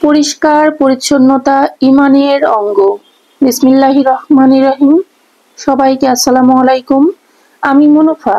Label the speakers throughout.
Speaker 1: পরিষ্কার পরিচ্ছন্নতা ঈমানের অঙ্গ। বিসমিল্লাহির রহমানির রহিম। সবাইকে আসসালামু আলাইকুম। আমি মুনুফা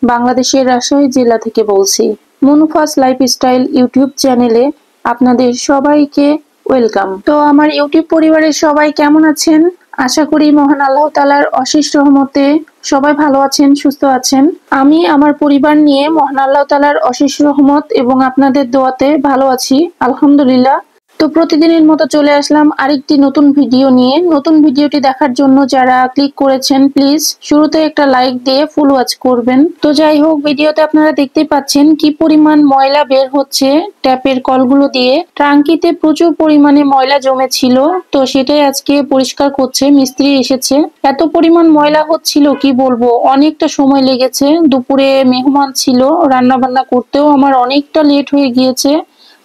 Speaker 1: বাংলাদেশের রাজশাহী জেলা থেকে বলছি। মুনুফাস লাইফস্টাইল ইউটিউব চ্যানেলে আপনাদের সবাইকে ওয়েলকাম। তো আমার ইউটিউব পরিবারের সবাই কেমন আছেন? আশা করি মহান আল্লাহ তাআলার অশেষ রহমতে সবাই ভালো আছেন, সুস্থ আছেন। আমি আমার পরিবার নিয়ে মহান আল্লাহ তাআলার অশেষ রহমত এবং আপনাদের দোয়াতে ভালো আছি, আলহামদুলিল্লাহ। তো প্রতিদিনের মতো চলে আসলাম আরেকটি নতুন ভিডিও নিয়ে। নতুন ভিডিওটি দেখার জন্য যারা ক্লিক করেছেন প্লিজ শুরুতে একটা লাইক দিয়ে ফুল ওয়াচ করবেন। তো যাই হোক, ভিডিওতে আপনারা দেখতে পাচ্ছেন কি পরিমাণ ময়লা বের হচ্ছে ট্যাপের কলগুলো দিয়ে। ট্যাঙ্কিতে প্রচুর পরিমাণে ময়লা জমেছিল, তো সেটাই আজকে পরিষ্কার করছে, মিস্ত্রি এসেছে। এত পরিমাণ ময়লা হচ্ছিল কি বলবো, অনেকটা সময় লেগেছে। দুপুরে মেহমান ছিল, রান্না বান্না করতেও আমার অনেকটা লেট হয়ে গিয়েছে।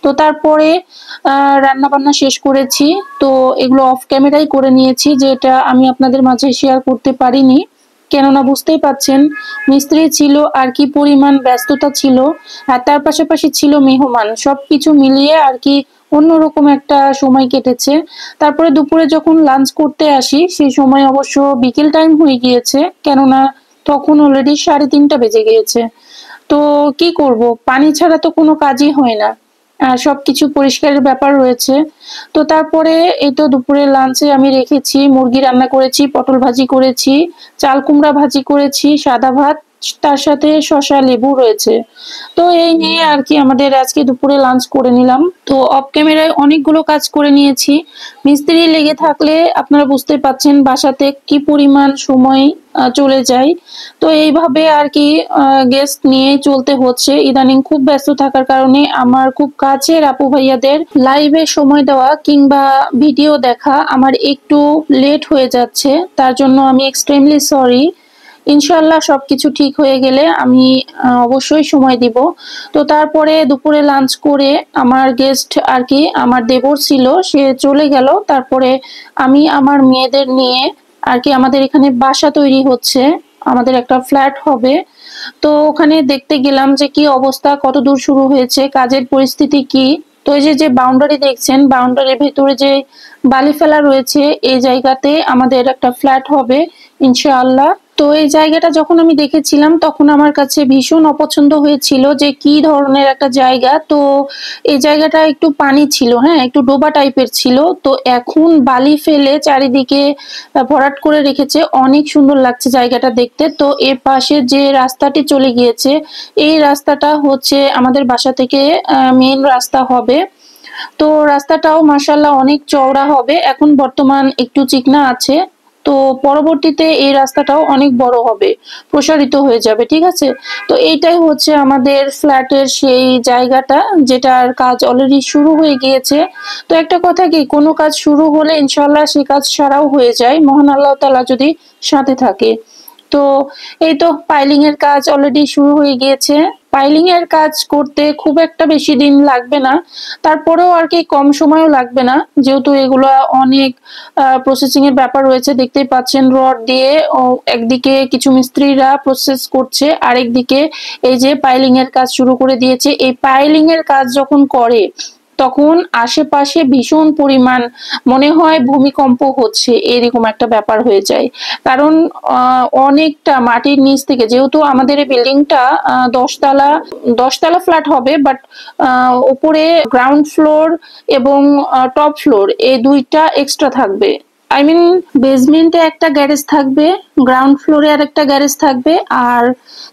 Speaker 1: তো তারপরে রান্না বান্না শেষ করেছি। তো এগুলো অফ ক্যামেরাই করে নিয়েছি, যেটা আমি আপনাদের মাঝে শেয়ার করতে পারিনি, কেননা বুঝতেই পাচ্ছেন মিস্ত্রি ছিল আর কি পরিমাণ ব্যস্ততা ছিল, আর তার পাশাপাশি ছিল মেহমান। সবকিছু মিলিয়ে আর কি অন্যরকম একটা সময় কেটেছে। তারপরে দুপুরে যখন লাঞ্চ করতে আসি সেই সময় অবশ্য বিকেল টাইম হয়ে গিয়েছে, কেননা তখন অলরেডি 3:30 বেজে গিয়েছে। তো কি করব, পানি ছাড়া তো কোনো কাজই হয় না, সবকিছু পরিষ্কারের ব্যাপার রয়েছে। তো তারপরে এই তো দুপুরে লাঞ্চে আমি রেখেছি মুরগি রান্না করেছি, পটল ভাজি করেছি, চাল কুমড়া ভাজি করেছি, সাদা ভাত, তার সাথে শসা লেবু রয়েছে। তো এই নিয়ে আর কি আমাদের আজকে দুপুরে লাঞ্চ করে নিলাম। তো অফ ক্যামেরায় অনেকগুলো কাজ করে নিয়েছি। মিস্ত্রি লেগে থাকলে আপনারা বুঝতে পাচ্ছেন বাসাতে কি পরিমাণ সময় চলে যায়। তো এইভাবে আর কি গেস্ট নিয়ে চলতে হচ্ছে। ইদানিং খুব ব্যস্ত থাকার কারণে আমার খুব কাছের আপু ভাইয়াদের লাইভে সময় দেওয়া কিংবা ভিডিও দেখা আমার একটু লেট হয়ে যাচ্ছে, তার জন্য আমি এক্সট্রিমলি সরি। ইনশাল্লাহ সবকিছু ঠিক হয়ে গেলে আমি অবশ্যই সময় দিব। তো তারপরে দুপুরে লাঞ্চ করে আমার গেস্ট আর কি আমার দেবর ছিল, সে চলে গেল। তারপরে আমি আমার মেয়েদের নিয়ে আর কি আমাদের এখানে বাসা তৈরি হচ্ছে, আমাদের একটা ফ্ল্যাট হবে। তো ওখানে দেখতে গেলাম যে কি অবস্থা, কত দূর শুরু হয়েছে, কাজের পরিস্থিতি কি। তো এই যে বাউন্ডারি দেখছেন, বাউন্ডারির ভেতরে যে বালি ফেলা রয়েছে, এই জায়গাতে আমাদের একটা ফ্ল্যাট হবে ইনশাআল্লাহ। তো এই জায়গাটা যখন আমি দেখেছিলাম তখন আমার কাছে ভীষণ অপছন্দ হয়েছিল যে কি ধরনের একটা জায়গা। তো এই জায়গাটা একটু পানি ছিল, হ্যাঁ একটু ডোবা টাইপের ছিল। তো এখন বালি ফেলে চারিদিকে ভরাট করে রেখেছে, অনেক সুন্দর লাগছে জায়গাটা দেখতে। তো এর পাশে যে রাস্তাটি চলে গিয়েছে, এই রাস্তাটা হচ্ছে আমাদের বাসা থেকে মেইন রাস্তা হবে। তো রাস্তাটাও মাশাআল্লাহ অনেক চওড়া হবে, এখন বর্তমান একটু চিকনা আছে। তো পরবর্তীতে এই রাস্তাটাও অনেক বড় হবে, প্রসারিত হয়ে যাবে, ঠিক আছে। তো এইটাই হচ্ছে আমাদের ফ্ল্যাটের সেই জায়গাটা, যেটার কাজ অলরেডি শুরু হয়ে গিয়েছে। তো একটা কথা কি, কোনো কাজ শুরু হলে ইনশাল্লাহ সেই কাজ সারাও হয়ে যায়, মহান আল্লাহ তাআলা যদি সাথে থাকে। তো এই তো পাইলিং এর কাজ অলরেডি শুরু হয়ে গিয়েছে। পাইলিং এর কাজ করতে খুব একটা বেশি দিন লাগবে না, তারপরেও আর কি কম সময়ও লাগবে না, যেহেতু এগুলো অনেক প্রসেসিং এর ব্যাপার রয়েছে। দেখতেই পাচ্ছেন রড দিয়ে একদিকে কিছু মিস্ত্রিরা প্রসেস করছে, আরেকদিকে এই যে পাইলিং এর কাজ শুরু করে দিয়েছে। এই পাইলিং এর কাজ যখন করে তখন আশেপাশে ভীষণ পরিমাণ মনে হয় ভূমিকম্প হচ্ছে, এরকম একটা ব্যাপার হয়ে যায়। কারণ অনেকটা মাটির নিচ থেকে, যেহেতু আমাদের এই বিল্ডিংটা 10 তলা ফ্ল্যাট হবে, বাট উপরে গ্রাউন্ড ফ্লোর এবং টপ ফ্লোর এই দুইটা এক্সট্রা থাকবে। আই মিন বেসমেন্টে একটা গ্যারেজ থাকবে, গ্রাউন্ড ফ্লোরে আর একটা গ্যারেজ থাকবে, আর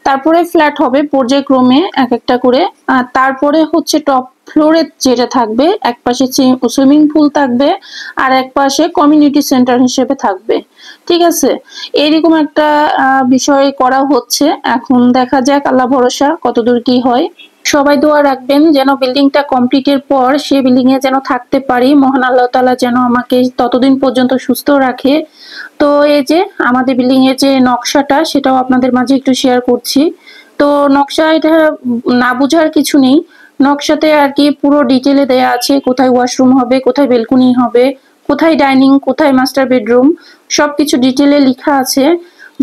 Speaker 1: তারপরে ফ্ল্যাট হবে পর্যায়ক্রমে এক একটা করে। আর তারপরে হচ্ছে টপ ফ্লোরে যেটা থাকবে, এক পাশে সুইমিং পুল থাকবে আর এক পাশে কমিউনিটি সেন্টার হিসেবে থাকবে, ঠিক আছে। এরকম একটা বিষয় করা হচ্ছে, এখন দেখা যাক, আল্লাহ ভরসা কতদূর কি হয়। সবাই দোয়া রাখবেন যেন বিল্ডিংটা কমপ্লিটের পর সে বিল্ডিং এ যেন থাকতে পারি, মহান আল্লাহ তাআলা যেন আমাকে ততদিন পর্যন্ত সুস্থ রাখে। তো এই যে আমাদের বিল্ডিং এর যে নকশাটা, সেটাও আপনাদের মাঝে একটু শেয়ার করছি। তো নকশা এটা না বোঝার কিছু নেই, নকশাতে আর কি পুরো ডিটেলে দেয়া আছে, কোথায় ওয়াশরুম হবে, কোথায় বেলকুনি হবে, কোথায় ডাইনিং, কোথায় মাস্টার বেডরুম, সবকিছু ডিটেলে লেখা আছে।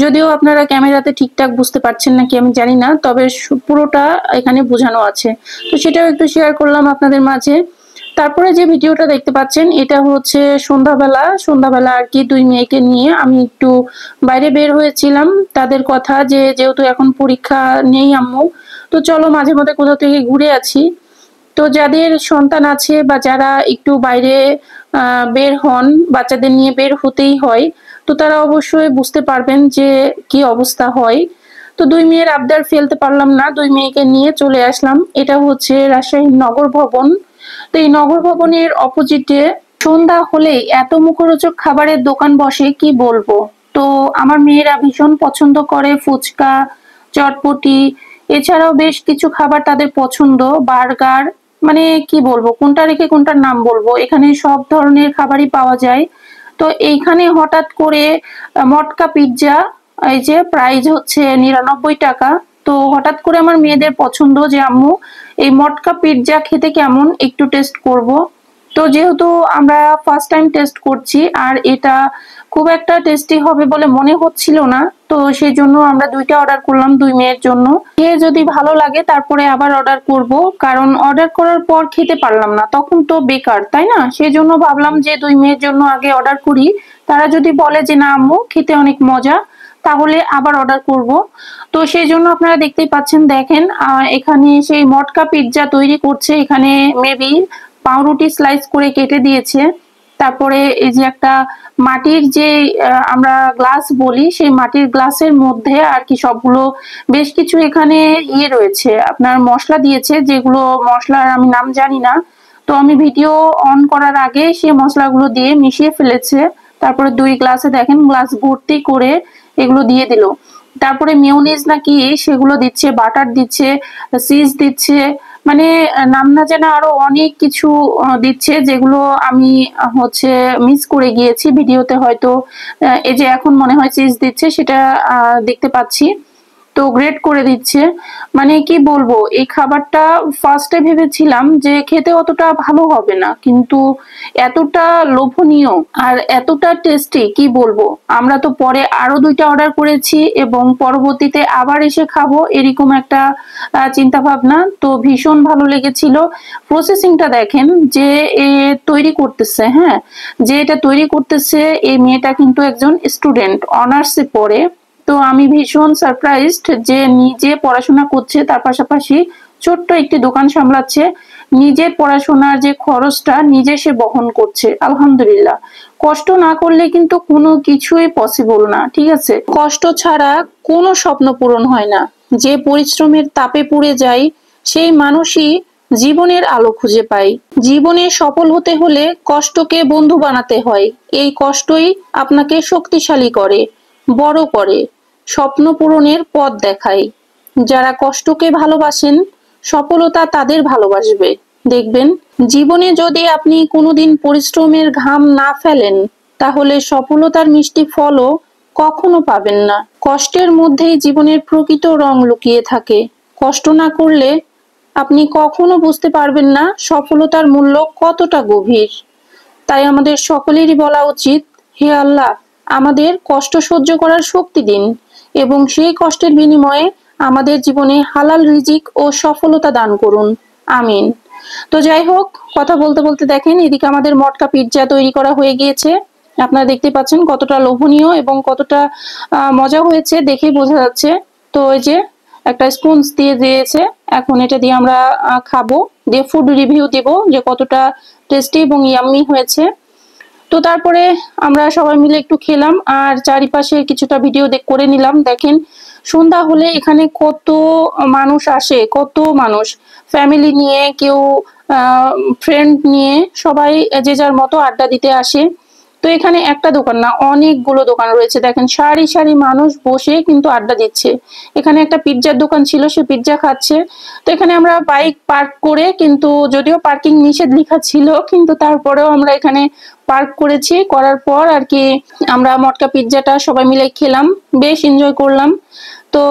Speaker 1: যদিও আপনারা ক্যামেরাতে ঠিকঠাক বুঝতে পারছেন নাকি আমি জানি না, তবে পুরোটা এখানে বোঝানো আছে। তো সেটাও একটু শেয়ার করলাম আপনাদের মাঝে। তারপরে যে ভিডিওটা দেখতে পাচ্ছেন এটা হচ্ছে সন্ধ্যাবেলা আর কি, দুই মেয়েকে নিয়ে আমি একটু বাইরে বের হয়েছিলাম। তাদের কথা যে যেহেতু এখন পরীক্ষা নেই আম্মু, তো চলো মাঝে মধ্যে কোথাও থেকে ঘুরে আছি। তো যাদের সন্তান আছে বা যারা একটু বাইরে বের হন, বাচ্চাদের নিয়ে বের হতেই হয়, তো তারা অবশ্যই বুঝতে পারবেন যে কি অবস্থা হয়। তো দুই মেয়ের আবদার ফেলতে পারলাম না, দুই মেয়েকে নিয়ে চলে আসলাম। এটা হচ্ছে রাজশাহী নগর ভবন। তো এই নগর ভবনের অপোজিটে সন্ধ্যা হলেই এত মুখরোচক খাবারের দোকান বসে কি বলবো। তো আমার মেয়েরা ভীষণ পছন্দ করে ফুচকা, চটপটি, এছাড়াও বেশ কিছু খাবার তাদের পছন্দ, বার্গার, মানে কি বলবো, কোনটা রেখে কোনটার নাম বলবো, এখানে সব ধরনের খাবারই পাওয়া যায়। তো এইখানে হঠাৎ করে মটকা পিৎজা, এই যে প্রাইস হচ্ছে 99 টাকা। তো হঠাৎ করে আমার মেয়েদের পছন্দ যে আম্মু এই মটকা পিৎজা খেতে কেমন, একটু টেস্ট করব। তো যেহেতু আমরা ফার্স্ট টাইম টেস্ট করছি আর এটা খুব একটা টেস্টি হবে বলে মনে হচ্ছিল না, তো সেই জন্য আমরা দুইটা অর্ডার করলাম দুই মেয়ের জন্য। খেয়ে যদি ভালো লাগে তারপরে আবার অর্ডার করব, কারণ অর্ডার করার পর খেতে পারলাম না তখন তো বেকার, তাই না? সেই জন্য ভাবলাম যে দুই মেয়ের জন্য আগে অর্ডার করি, তারা যদি বলে যে না আম্মু খেতে অনেক মজা, তাহলে আবার অর্ডার করব। তো সেই জন্য আপনারা দেখতেই পাচ্ছেন, দেখেন এখানে সেই মটকা পিৎজা তৈরি করছে। এখানে মেবি পাউরুটি স্লাইস করে কেটে দিয়েছে। তারপরে এই যে একটা মাটির যে আমরা গ্লাস বলি, সেই মাটির গ্লাসের মধ্যে আর কি সবগুলো বেশ কিছু এখানে রয়েছে, আপনার মশলা দিয়েছে, যেগুলো মশলার আমি নাম জানি না। তো আমি ভিডিও অন করার আগে সে মশলাগুলো দিয়ে মিশিয়ে ফেলেছে। তারপরে দুই গ্লাসে দেখেন গ্লাস ভর্তি করে এগুলো দিয়ে দিল। তারপরে মিউনিজ নাকি সেগুলো দিচ্ছে, বাটার দিচ্ছে, চিজ দিচ্ছে, মানে নাম না জানা আরো অনেক কিছু দিচ্ছে, যেগুলো আমি হচ্ছে মিস করে গিয়েছি ভিডিওতে। হয়তো এই যে এখন মনে হয় চিজ দিচ্ছে, সেটা দেখতে পাচ্ছি। তো গ্রেট করে দিচ্ছে। মানে কি বলবো, এই খাবারটা ফার্স্টে ভেবেছিলাম যে খেতে অতটা ভালো হবে না, কিন্তু এতটা লোভনীয় আর এতটা টেস্টি কি বলবো। আমরা তো পরে আরো দুইটা অর্ডার করেছি এবং পরবর্তীতে আবার এসে খাবো, এরকম একটা চিন্তা ভাবনা। তো ভীষণ ভালো লেগেছিল। প্রসেসিংটা দেখেন, যে তৈরি করতেছে, হ্যাঁ, যে এটা তৈরি করতেছে এই মেয়েটা কিন্তু একজন স্টুডেন্ট, অনার্সে পড়ে। তো আমি ভীষণ সারপ্রাইজড যে নিজে পড়াশোনা করছে, তার পাশাপাশি ছোট্ট একটি দোকান সামলাচ্ছে, নিজের পড়াশোনার যে খরচটা নিজে সে বহন করছে। আলহামদুলিল্লাহ, কষ্ট না করলে কিন্তু কোনো কিছুই পসিবল না, ঠিক আছে? কষ্ট ছাড়া কোনো স্বপ্ন পূরণ হয় না। যে পরিশ্রমের তাপে পুড়ে যায় সেই মানুষই জীবনের আলো খুঁজে পায়। জীবনে সফল হতে হলে কষ্টকে বন্ধু বানাতে হয়। এই কষ্টই আপনাকে শক্তিশালী করে, বড় করে, স্বপ্ন পূরণের পথ দেখায়। যারা কষ্টকে ভালোবাসেন সফলতা তাদের ভালোবাসবে। দেখবেন, জীবনে যদি আপনি কোনোদিন পরিশ্রমের ঘাম না ফেলেন, তাহলে সফলতার মিষ্টি ফলও কখনো পাবেন না। কষ্টের মধ্যেই জীবনের প্রকৃত রং লুকিয়ে থাকে। কষ্ট না করলে আপনি কখনো বুঝতে পারবেন না সফলতার মূল্য কতটা গভীর। তাই আমাদের সকলেরই বলা উচিত, হে আল্লাহ, আমাদের কষ্ট সহ্য করার শক্তি দিন এবং সেই কষ্টের বিনিময়ে আমাদের জীবনে হালাল রিজিক ও সফলতা দান করুন। আমিন। তো যাই হোক, কথা বলতে বলতে দেখেন এদিকে আমাদের মটকা পিৎজা তৈরি করা হয়ে গিয়েছে। আপনারা দেখতে পাচ্ছেন কতটা লোভনীয় এবং কতটা মজা হয়েছে, দেখেই বোঝা যাচ্ছে। তো এই যে একটা স্পুন দিয়ে দিয়েছে, এখন এটা দিয়ে আমরা খাবো, দিয়ে ফুড রিভিউ দিব যে কতটা টেস্টি এবং ইয়াম্মি হয়েছে। তো তারপরে আমরা সবাই মিলে একটু খেলাম আর চারিপাশে কিছুটা ভিডিও করে নিলাম। দেখেন সন্ধ্যা হলে এখানে কত মানুষ আসে, কত মানুষ ফ্যামিলি নিয়ে, কেউ ফ্রেন্ড নিয়ে, সবাই যে যার মতো আড্ডা দিতে আসে। তো এখানে একটা দোকান না, অনেকগুলো দোকান রয়েছে। দেখেন সারি সারি মানুষ বসে কিন্তু আড্ডা দিচ্ছে। এখানে একটা পিৎজার দোকান ছিল, সে পিৎজা খাচ্ছে। তো এখানে আমরা বাইক পার্ক করে, কিন্তু যদিও পার্কিং নিষেধ লেখা ছিল, কিন্তু তারপরেও আমরা এখানে পার্ক করেছি। করার পর আর কি আমরা মটকা পিৎজাটা সবাই মিলে খেলাম, বেশ এনজয় করলাম। তো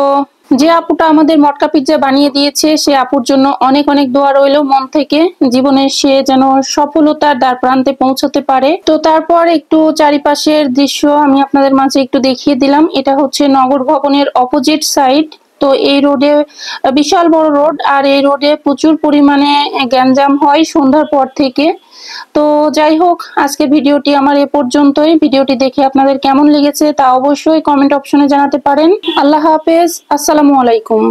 Speaker 1: যে আপুটা আমাদের মটকা পিৎজা বানিয়ে দিয়েছে সে আপুর জন্য অনেক অনেক দোয়া রইলো মন থেকে, জীবনে সে যেন সফলতার দ্বার প্রান্তে পৌঁছতে পারে। তো তারপর একটু চারিপাশের দৃশ্য আমি আপনাদের মাঝে একটু দেখিয়ে দিলাম। এটা হচ্ছে নগর ভবনের অপোজিট সাইড। তো এই রোডে বিশাল বড় রোড, আর এই রোডে প্রচুর পরিমাণে গ্যাঞ্জাম হয় সন্ধ্যার পর থেকে। তো যাই হোক, আজকের ভিডিওটি আমার এ পর্যন্তই। ভিডিওটি দেখে আপনাদের কেমন লেগেছে তা অবশ্যই কমেন্ট অপশনে জানাতে পারেন। আল্লাহ হাফেজ, আসসালামু আলাইকুম।